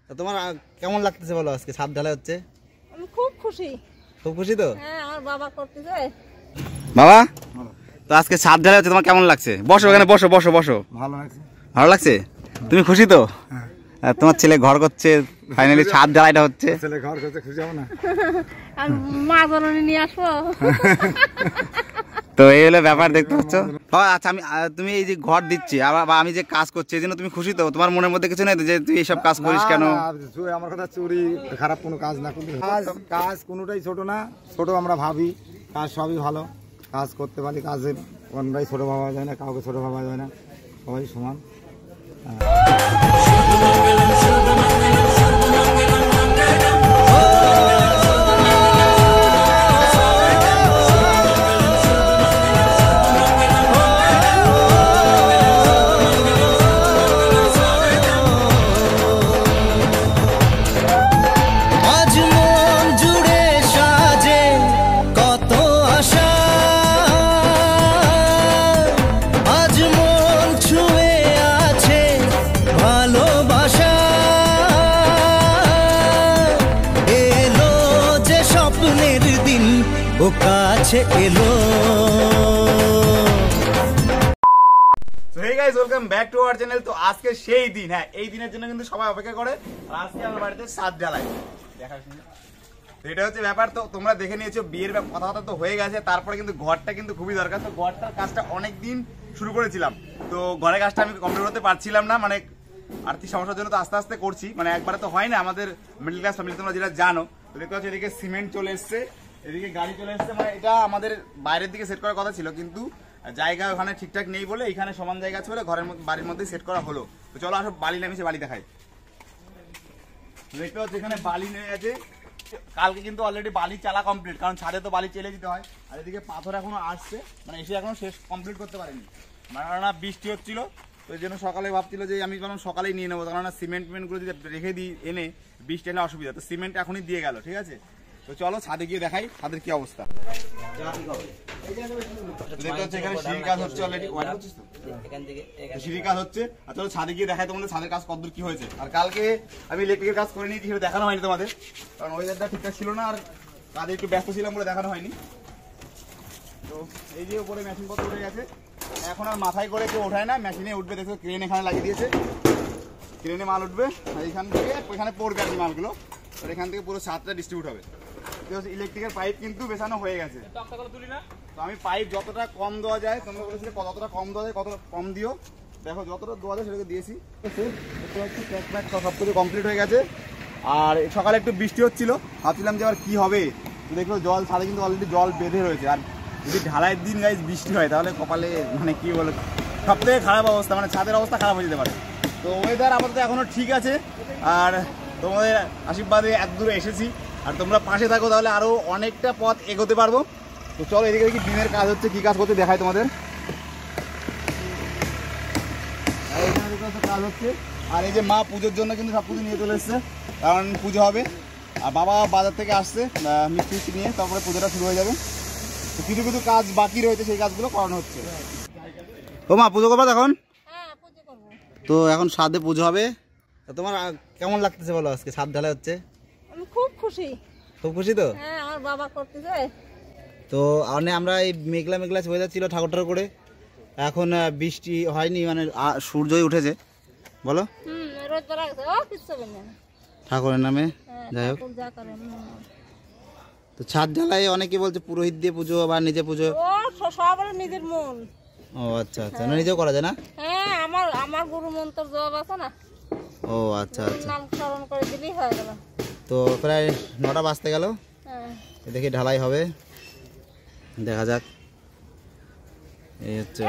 তোমার কেমন লাগতেছে বলো, আজকে ছাদ ঢালাই হচ্ছে? আমি খুব খুশি। খুব খুশি তো? হ্যাঁ, আমার বাবা করতেছে। বাবা, তো আজকে ছাদ ঢালাই হচ্ছে, তোমার কেমন লাগছে? বসো এখানে, বসো বসো বসো। ভালো লাগছে। ভালো লাগছে? তুমি খুশি তো? আর তোমার ছেলে ঘর করছে, ফাইনালি ছাদ ঢালাইটা হচ্ছে। ছেলে ঘর করতে খুশি হবো না? আর মা জননী নিয়ে আসবো। তো এই হলো ব্যাপার, দেখতে পাচ্ছ। আচ্ছা, তুমি এই যে ঘর দিচ্ছি বা আমি যে কাজ করছি এই জন্য তুমি খুশি তো? তোমার মনের মধ্যে কিছু নেই যে তুই এইসব কাজ করিস কেন? আমার কথা চুরি খারাপ কোনো কাজ না করলে কাজ কোনোটাই ছোট না। ছোট আমরা ভাবি, কাজ সবই ভালো। কাজ করতে পারি, কাজের কোনটাই ছোট ভাবা যায় না, কাউকে ছোট ভাবা যায় না, সবাই সমান। এলো। So hey guys, welcome back to our channel. তো আজকে সেই দিন, হ্যাঁ এই দিনের জন্য কিন্তু সবাই অপেক্ষা করে। আর আজকে আমার বাড়িতে ছাদ ঢালাই দেখা শুনে, তো এটা হচ্ছে ব্যাপার। তো তোমরা দেখে নিয়েছো বিয়ের কথাবার্তা তো হয়ে গেছে, তারপরে কিন্তু ঘরটা কিন্তু খুবই দরকার। তো ঘরটার কাজটা অনেক দিন শুরু করেছিলাম, তো ঘরের কাজটা আমি কমপ্লিট করতে পারছিলাম না, মানে আর্থিক সমস্যার জন্য। তো আস্তে আস্তে করছি, মানে একবারে তো হয় না, আমাদের মিডল ক্লাস ফ্যামিলি তোমরা যেটা জানো। তো দেখতে পাচ্ছ এদিকে সিমেন্ট চলে এসছে, এদিকে গাড়ি চলে এসছে। মানে এটা আমাদের বাইরের দিকে সেট করার কথা ছিল, কিন্তু জায়গা ওখানে ঠিকঠাক নেই বলে এখানে সমান জায়গা আছে বলে ঘরের বাড়ির মধ্যে সেট করা হলো। তো চলো আসো বালি নামিয়েছে, বালি দেখাই। দেখতে পাচ্ছ এখানে বালি নেমে গেছে। কালকে কিন্তু অলরেডি বালি চালা কমপ্লিট, কারণ ছাদে তো বালি চেলে দিতে হয়। আর এদিকে পাথর এখনো আসছে, মানে এসে এখনো শেষ কমপ্লিট করতে পারেনি, মানে বৃষ্টি হচ্ছিল। তো এই জন্য সকালে ভাবছিল যে আমি বললাম সকালেই নিয়ে নেবো, কারণ সিমেন্টগুলো যদি রেখে দিই এনে বৃষ্টি এলে অসুবিধা। তো সিমেন্ট এখনই দিয়ে গেল, ঠিক আছে। তো চলো ছাদে গিয়ে দেখাই ছাদের কি অবস্থা। সিঁড়ির কাজ হচ্ছে অলরেডি, সিঁড়ির কাজ হচ্ছে। আর চলো ছাদে গিয়ে দেখাই তোমাদের ছাদের কাজ কতদূর কি হয়েছে। আর কালকে আমি ইলেকট্রিকের কাজ করে নিয়েছি, সেটা দেখানো হয়নি তোমাদের, কারণ ওয়েদারটা ঠিকঠাক ছিল না আর কাজে একটু ব্যস্ত ছিলাম বলে দেখানো হয়নি। তো এই যে উপরে মেশিন পত্র উঠে গেছে, এখন আর মাথায় করে কেউ ওঠায় না, মেশিনে উঠবে। দেখো ক্রেন এখানে লাগিয়ে দিয়েছে, ক্রেনে মাল উঠবে, এইখান থেকে ওইখানে পড়বে আর কি মালগুলো। আর এখান থেকে পুরো ছাদটা ডিস্ট্রিবিউট হবে। ইলেকট্রিকের পাইপ কিন্তু বেছানো হয়ে গেছে। তো আমি পাইপ যতটা কম দেওয়া যায়, তোমরা বলেছিলে যতটা কম দেওয়া যায় কতটা কম দিও। দেখো যতটা দেওয়া যায় সেটাকে দিয়েছি। সব কিছু কমপ্লিট হয়ে গেছে। আর সকালে একটু বৃষ্টি হচ্ছিল, ভাবছিলাম যে আবার কি হবে। তো দেখলো জল ছাদে কিন্তু অলরেডি জল বেঁধে রয়েছে। আর যদি ঢালাইয়ের দিন গাইজ বৃষ্টি হয় তাহলে কপালে মানে কি বলে সব থেকে খারাপ অবস্থা, মানে ছাদের অবস্থা খারাপ হয়ে যেতে পারে। তো ওয়েদার আপাতত এখনো ঠিক আছে। আর তোমাদের আশীর্বাদে এত দূরে এসেছি, আর তোমরা পাশে থাকো তাহলে আরো অনেকটা পথ এগোতে পারবো। তো চলো এদিকে দেখি দিনের কাজ হচ্ছে, কি কাজ করতে দেখায় তোমাদের। কাজ হচ্ছে। আর এই যে মা পুজোর জন্য কিন্তু সব কিছু নিয়ে চলে এসছে, কারণ পুজো হবে। আর বাবা বাজার থেকে আসছে মিষ্টি নিয়ে, তারপরে পুজোটা শুরু হয়ে যাবে। তো কিছু কিছু কাজ বাকি রয়েছে, সেই কাজগুলো করানো হচ্ছে। ও মা, পুজো করবা এখন? তো এখন ছাদে পুজো হবে। তোমার কেমন লাগতেছে বলো, আজকে ছাদ ঢালাই হচ্ছে? আমি খুব খুশি। খুব খুশি তো? হ্যাঁ, আমার বাবা করতেছে। তো আমরা এই মেঘলা মেঘলা ওয়েদার ছিল ঠাকুর করে, এখন বৃষ্টি হয়নি, মানে সূর্যই উঠেছে। বলো ঠাকুরের নামে যাই হোক। তো ছাদ ঢালাই অনেকে বলছে পুরোহিত দিয়ে পুজো বা নিজে পুজো। সবার নিজের মন। ও আচ্ছা আচ্ছা, নিজেও করা যায় না? হ্যাঁ, আমার গুরু মন্ত্র জপ আছে না। ও আচ্ছা আচ্ছা, নাম স্মরণ করে দিলেই হয়ে গেল। তো প্রায় 9টা বাজতে গেল। দেখি ঢালাই হবে, দেখা যাক। এই হচ্ছে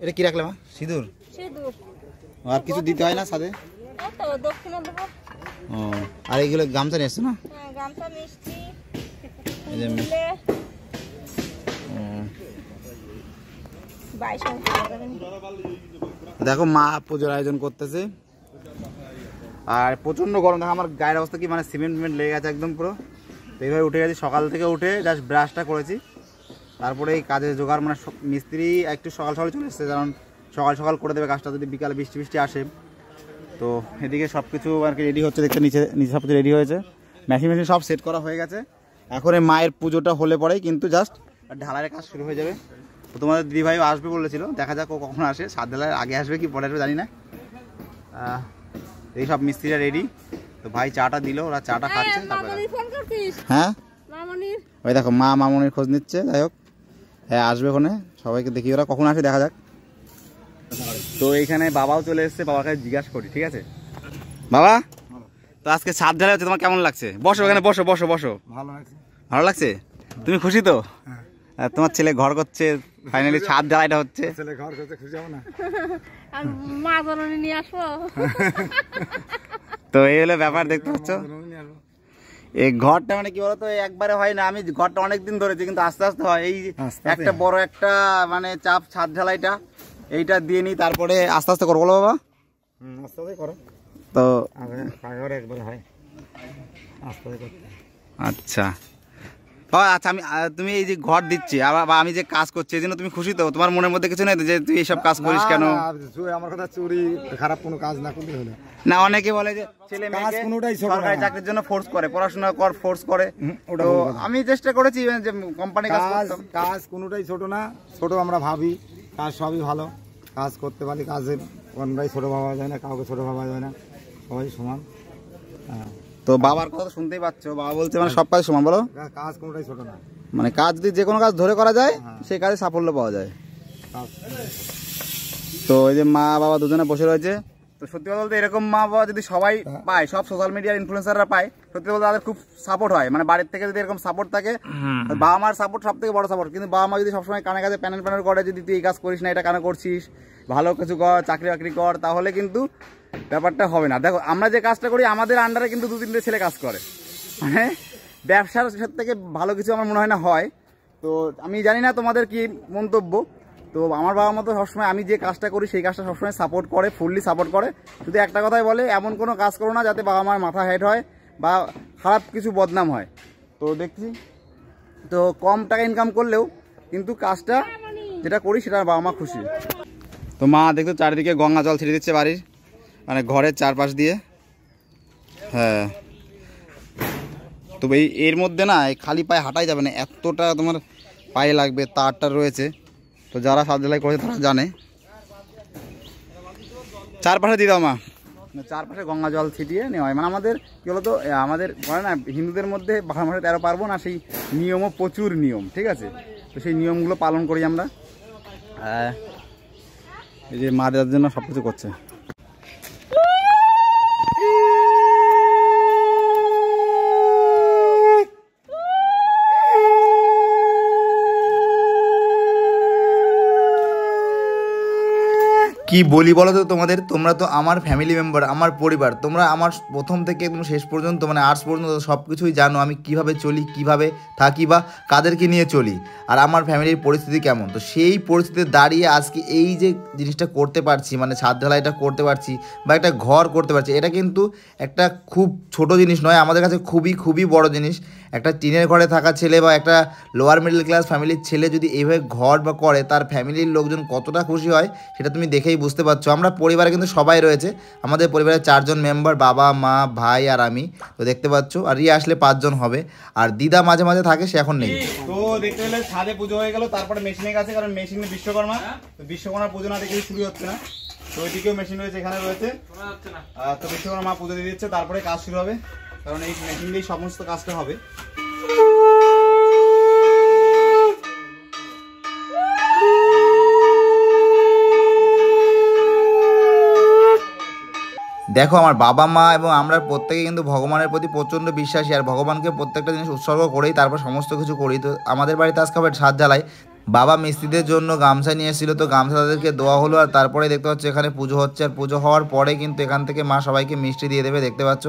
এটা কি রাখলে মা? সিঁদুর? আর কিছু দিতে হয় না ছাদে? ও, আর এইগুলো গামছা নিয়ে এসছো না? দেখো মা পুজোর আয়োজন করতেছে। আর প্রচন্ড গরম, দেখো আমার গায়ের অবস্থা কি, মানে সিমেন্ট লেগে গেছে একদম পুরো। তো এইভাবে উঠে গেছি, সকাল থেকে উঠে জাস্ট ব্রাশটা করেছি, তারপরে এই কাজের জোগাড়, মানে মিস্ত্রি একটু সকাল সকাল চলে এসছে, কারণ সকাল সকাল করে দেবে কাজটা, যদি বিকালে বৃষ্টি আসে। তো এদিকে সব কিছু আর কি রেডি হচ্ছে, দেখতে নিচে নিচে সব কিছু রেডি হয়েছে, মেশিন সব সেট করা হয়ে গেছে। এখন এই মায়ের পুজোটা হলে পরেই কিন্তু জাস্ট ঢালাইয়ের কাজ শুরু হয়ে যাবে। তো তোমাদের দিদিভাইও আসবে বলেছিল, দেখা যাক ও কখন আসে, সাত ঢালাইয়ের আগে আসবে কি পরে আসবে জানি না। এই সব মিস্ত্রিরা রেডি। তো ভাই চাটা দিল, ওরা চাটা খাচ্ছে। হ্যাঁ ওই দেখো মা মামনির খোঁজ নিচ্ছে। যাই হোক হ্যাঁ আসবে ওখানে, সবাইকে দেখি ওরা কখন আসে দেখা যাক। তো এইখানে বাবাও চলে এসছে, বাবার কাছে জিজ্ঞাসা করি, ঠিক আছে বাবা? তো আজকে ছাদ ঢালাই হচ্ছে, তোমার কেমন লাগছে? বসো এখানে, বসো বসো বসো। ভালো লাগছে। ভালো লাগছে? তুমি খুশি তো? আর তোমার ছেলে ঘর করছে, ফাইনালি ছাদ ঢালাইটা হচ্ছে। ছেলে ঘর করতে খুশি হবো না? আর মা জননী নিয়ে আসবো। তো এই হলো ব্যাপার, দেখতে পাচ্ছ এই ঘরটা মানে কি বলতো, একবারে হয় না। আমি ঘরটা অনেকদিন ধরেছি, কিন্তু আস্তে আস্তে হয়। এই একটা বড় একটা মানে চাপ ছাদ ঢালাইটা এইটা দিয়ে নিই, তারপরে আস্তে আস্তে করবো। বলো বাবা? আস্তে আস্তে করো। তো একবার হয় আস্তে আস্তে করতে। আচ্ছা আচ্ছা, আমি তুমি এই যে ঘর দিচ্ছি বা আমি যে কাজ করছি এই জন্য তুমি খুশি তো? তোমার মনের মধ্যে কিছু নেই যে তুই এইসব কাজ করিস কেন? আমার কথা চুরি খারাপ কোনো কাজ না করলে হলো না। অনেকে বলে যে ছেলে মেয়েকে সরকারি চাকরির জন্য ফোর্স করে, পড়াশোনা কর ফোর্স করে। তো আমি চেষ্টা করেছি যে কোম্পানি কাজ কোনোটাই ছোট না, ছোট আমরা ভাবি। কাজ সবই ভালো, কাজ করতে পারি। কাজের কোনটাই ছোট ভাবা যায় না, কাউকে ছোট ভাবা যায় না, সবাই সমান। হ্যাঁ, তো বাবার কথা শুনতেই পাচ্ছ, বাবা বলছে মানে সব কাজ সমান। বলো কাজ কোনোটাই ছোট না, মানে কাজ যদি যে কোনো কাজ ধরে করা যায় সেই কাজে সাফল্য পাওয়া যায়। তো এই যে মা বাবা দুজনে বসে রয়েছে। তো সত্যি কথা বলতে এরকম মা বাবা যদি সবাই পায়, সব সোশ্যাল মিডিয়ার ইনফ্লুয়েন্সাররা পায়, সত্যি বলতে তাদের খুব সাপোর্ট হয়। মানে বাড়ির থেকে যদি এরকম সাপোর্ট থাকে, বাবা মার সাপোর্ট সব থেকে বড় সাপোর্ট। কিন্তু বাবা মা যদি সবসময় কানে কাছে প্যানেল প্যানেল করে, যদি তুই এই কাজ করিস না, এটা কেন করছিস, ভালো কিছু কর, চাকরি বাকরি কর, তাহলে কিন্তু ব্যাপারটা হবে না। দেখো আমরা যে কাজটা করি, আমাদের আন্ডারে কিন্তু 2-3টে ছেলে কাজ করে, মানে ব্যবসার থেকে ভালো কিছু আমার মনে হয় না হয়। তো আমি জানি না তোমাদের কি মন্তব্য। তো আমার বাবা মতো সবসময় আমি যে কাজটা করি সেই কাজটা সবসময় সাপোর্ট করে, ফুললি সাপোর্ট করে। শুধু একটা কথাই বলে, এমন কোনো কাজ করো না যাতে বাবা মার মাথা হেড হয় বা খারাপ কিছু বদনাম হয়। তো দেখছি তো কম টাকা ইনকাম করলেও কিন্তু কাজটা যেটা করি সেটা বাবা মা খুশি। তো মা দেখতো চারিদিকে গঙ্গা জল ছেড়ে দিচ্ছে বাড়ির, মানে ঘরের চারপাশ দিয়ে। হ্যাঁ, তবে এর মধ্যে না খালি পায়ে হাঁটাই যাবে না, এতটা তোমার পায়ে লাগবে, তারটা রয়েছে। তো যারা ছাদ ঢালাই করেছে তারা জানে। চারপাশে দিয়ে দাও মা, চারপাশে গঙ্গা জল ছিটিয়ে নেওয়া হয়। মানে আমাদের কী বলতো, আমাদের বলে না হিন্দুদের মধ্যে 12 মাসে 13 পার্বণ, আর সেই নিয়মও প্রচুর নিয়ম, ঠিক আছে? তো সেই নিয়মগুলো পালন করি আমরা। এই যে মা দেওয়ার জন্য সব কিছু করছে। কি বলি বলো তো তোমাদের, তোমরা তো আমার ফ্যামিলি মেম্বার, আমার পরিবার। তোমরা আমার প্রথম থেকে একদম শেষ পর্যন্ত, মানে আর্টস পর্যন্ত সব কিছুই জানো, আমি কিভাবে চলি, কিভাবে থাকি বা কাদেরকে নিয়ে চলি, আর আমার ফ্যামিলির পরিস্থিতি কেমন। তো সেই পরিস্থিতিতে দাঁড়িয়ে আজকে এই যে জিনিসটা করতে পারছি, মানে ছাদ ঢালাইটা করতে পারছি বা একটা ঘর করতে পারছি, এটা কিন্তু একটা খুব ছোট জিনিস নয়, আমাদের কাছে খুবই খুবই বড় জিনিস। একটা টিনের ঘরে থাকা ছেলে বা একটা লোয়ার মিডল ক্লাস ফ্যামিলির ছেলে যদি এইভাবে ঘর বা করে, তার ফ্যামিলির লোকজন কতটা খুশি হয় সেটা তুমি দেখেই বুঝতে পারছো। আমরা পরিবারে কিন্তু সবাই রয়েছে, আমাদের পরিবারে 4 জন মেম্বার, বাবা মা ভাই আর আমি। তো দেখতে পাচ্ছ, আর ইয়ে আসলে 5 জন হবে, আর দিদা মাঝে মাঝে থাকে, সে এখন নেই। তো দেখতে পেলে ছাদে পুজো হয়ে গেল, তারপরে মেশিনের কাছে, কারণ মেশিনে বিশ্বকর্মা, তো বিশ্বকর্মার পুজো না দেখে শুরু হচ্ছে না। তো ওইদিকেও মেশিন রয়েছে, এখানে রয়েছে। তো বিশ্বকর্মা মা পুজো দিয়ে দিচ্ছে, তারপরে কাজ শুরু হবে, কারণ এই মেশিন দিয়েই সমস্ত কাজটা হবে। দেখো আমার বাবা মা এবং আমরা প্রত্যেকে কিন্তু ভগবানের প্রতি প্রচণ্ড বিশ্বাসী, আর ভগবানকে প্রত্যেকটা জিনিস উৎসর্গ করেই তারপর সমস্ত কিছু করি। তো আমাদের বাড়িতে আজকে আবার ছাদ জ্বালাই। বাবা মিস্ত্রিদের জন্য গামছা নিয়ে এসেছিলো, তো গামছা তাদেরকে দেওয়া হলো, আর তারপরে দেখতে পাচ্ছ এখানে পুজো হচ্ছে। আর পুজো হওয়ার পরে কিন্তু এখান থেকে মা সবাইকে মিষ্টি দিয়ে দেবে, দেখতে পাচ্ছ।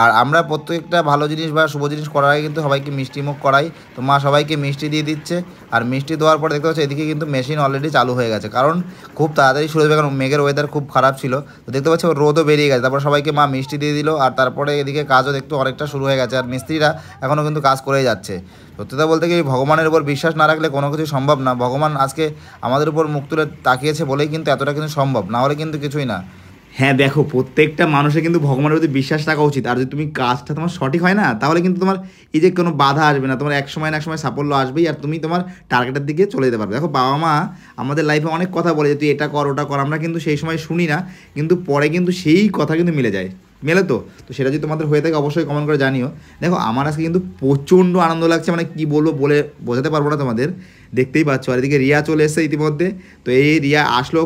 আর আমরা প্রত্যেকটা ভালো জিনিস বা শুভ জিনিস করার আগে কিন্তু সবাইকে মিষ্টি মুখ করাই। তো মা সবাইকে মিষ্টি দিয়ে দিচ্ছে, আর মিষ্টি দেওয়ার পর দেখতে পাচ্ছ এদিকে কিন্তু মেশিন অলরেডি চালু হয়ে গেছে, কারণ খুব তাড়াতাড়ি শুরু হবে, কারণ মেঘের ওয়েদার খুব খারাপ ছিল। তো দেখতে পাচ্ছ রোদও বেরিয়ে গেছে, তারপর সবাইকে মা মিষ্টি দিয়ে দিল, আর তারপরে এদিকে কাজও দেখতে অনেকটা শুরু হয়ে গেছে, আর মিস্ত্রিরা এখনও কিন্তু কাজ করেই যাচ্ছে। সত্যতা বলতে কি, ভগবানের উপর বিশ্বাস না রাখলে কোনো কিছু সম্ভব না। ভগবান আজকে আমাদের উপর মুখ তুলে তাকিয়েছে বলেই কিন্তু এতটা কিন্তু সম্ভব, না হলে কিন্তু কিছুই না। হ্যাঁ দেখো, প্রত্যেকটা মানুষের কিন্তু ভগবানের প্রতি বিশ্বাস রাখা উচিত। আর যদি তুমি কাজটা তোমার সঠিক হয় না, তাহলে কিন্তু তোমার এই যে কোনো বাধা আসবে না, তোমার এক সময় না এক সময় সাফল্য আসবেই, আর তুমি তোমার টার্গেটের দিকে চলে যেতে পারবে। দেখো বাবা মা আমাদের লাইফে অনেক কথা বলে যে তুই এটা কর ওটা কর, আমরা কিন্তু সেই সময় শুনি না, কিন্তু পরে কিন্তু সেই কথা কিন্তু মিলে যায়, মেলে তো সেটা যদি তোমাদের হয়ে থাকে অবশ্যই কমেন্ট করে জানিও। দেখো আমার আজকে কিন্তু প্রচণ্ড আনন্দ লাগছে, মানে কি বলবো বলে বোঝাতে পারবো না তোমাদের। দেখতেই পাচ্ছ, আর এদিকে রিয়া চলে এসছে ইতিমধ্যে। তো এই রিয়া আসলো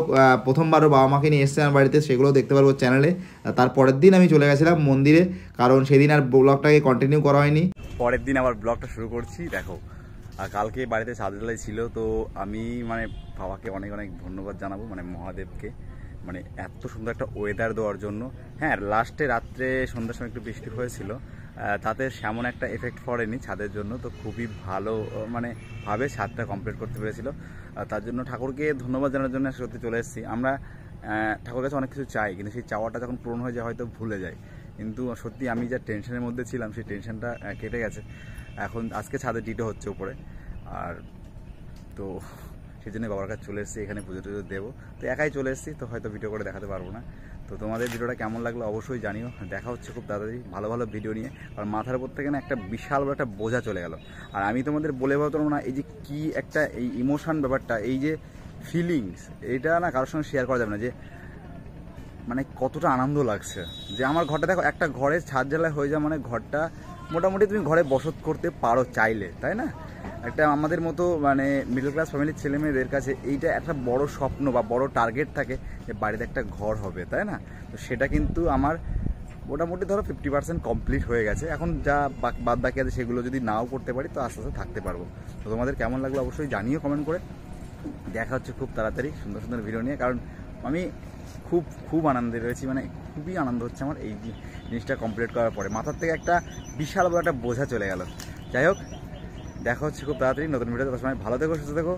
প্রথমবারও বাবা মাকে নিয়ে এসছে আমার বাড়িতে, সেগুলো দেখতে পারবো চ্যানেলে। তারপরের দিন আমি চলে গেছিলাম মন্দিরে, কারণ সেদিন আর ব্লগটাকে কন্টিনিউ করা হয়নি। পরের দিন আবার ব্লগটা শুরু করছি। দেখো আর কালকে বাড়িতে সাদুলাই ছিল, তো আমি মানে বাবাকে অনেক অনেক ধন্যবাদ জানাবো, মানে মহাদেবকে, মানে এত সুন্দর একটা ওয়েদার দেওয়ার জন্য। হ্যাঁ লাস্টে রাত্রে সন্ধ্যার সময় একটু বৃষ্টি হয়েছিল, তাতে সেমন একটা এফেক্ট পড়েনি ছাদের জন্য, তো খুবই ভালো মানে ভাবে ছাদটা কমপ্লিট করতে পেরেছিল। তার জন্য ঠাকুরকে ধন্যবাদ জানার জন্য সত্যি চলে এসেছি। আমরা ঠাকুরের কাছে অনেক কিছু চাই, কিন্তু সেই চাওয়াটা যখন পূরণ হয়ে যায় হয়তো ভুলে যাই, কিন্তু সত্যি আমি যা টেনশনের মধ্যে ছিলাম সেই টেনশনটা কেটে গেছে। এখন আজকে ছাদে ডিটো হচ্ছে উপরে, আর তো সেই জন্য বাবার কাছে চলে এসেছি, এখানে পুজো টুজো দেবো। তো একাই চলে এসেছি, তো হয়তো ভিডিও করে দেখাতে পারবো না। তো তোমাদের ভিডিওটা কেমন লাগলো অবশ্যই জানিও। দেখা হচ্ছে খুব তাড়াতাড়ি ভালো ভালো ভিডিও নিয়ে। আর মাথার উপর থেকে না একটা বিশাল বড় একটা বোঝা চলে গেল। আর আমি তোমাদের বলে বলতে পারবো না এই যে কী একটা এই ইমোশন ব্যাপারটা, এই যে ফিলিংস, এটা না কারোর সঙ্গে শেয়ার করা যাবে না, যে মানে কতটা আনন্দ লাগছে। যে আমার ঘরটা দেখো, একটা ঘরের ছাদ জ্বালায় হয়ে যায় মানে ঘরটা মোটামুটি তুমি ঘরে বসত করতে পারো চাইলে, তাই না? একটা আমাদের মতো মানে মিডল ক্লাস ফ্যামিলির ছেলে মেয়েদের কাছে এইটা একটা বড় স্বপ্ন বা বড় টার্গেট থাকে যে বাড়িতে একটা ঘর হবে, তাই না? তো সেটা কিন্তু আমার মোটামুটি ধরো 50% কমপ্লিট হয়ে গেছে। এখন যা বাদ বাকি আছে সেগুলো যদি নাও করতে পারি তো আস্তে আস্তে থাকতে পারবো। তো তোমাদের কেমন লাগলো অবশ্যই জানিও কমেন্ট করে। দেখা হচ্ছে খুব তাড়াতাড়ি সুন্দর সুন্দর ভিডিও নিয়ে, কারণ আমি খুব আনন্দে রয়েছি, মানে খুবই আনন্দ হচ্ছে আমার এই জিনিসটা কমপ্লিট করার পরে। মাথার থেকে একটা বিশাল বড় একটা বোঝা চলে গেল। যাই হোক, দেখা হচ্ছে খুব তাড়াতাড়ি নতুন ভিডিও। ততক্ষণ সময় ভালো থেকো, সুস্থ থেকো।